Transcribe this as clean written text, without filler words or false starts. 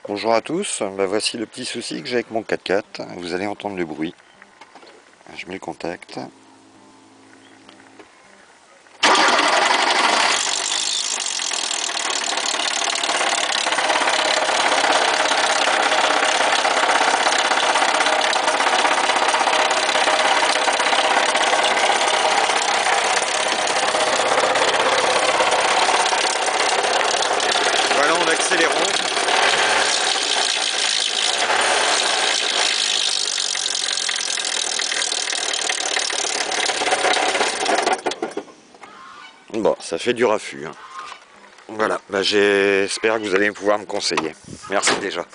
Bonjour à tous, voici le petit souci que j'ai avec mon 4x4. Vous allez entendre le bruit. Je mets le contact. Voilà, en accélérant. Bon, ça fait du raffut. Voilà, j'espère que vous allez pouvoir me conseiller. Merci déjà.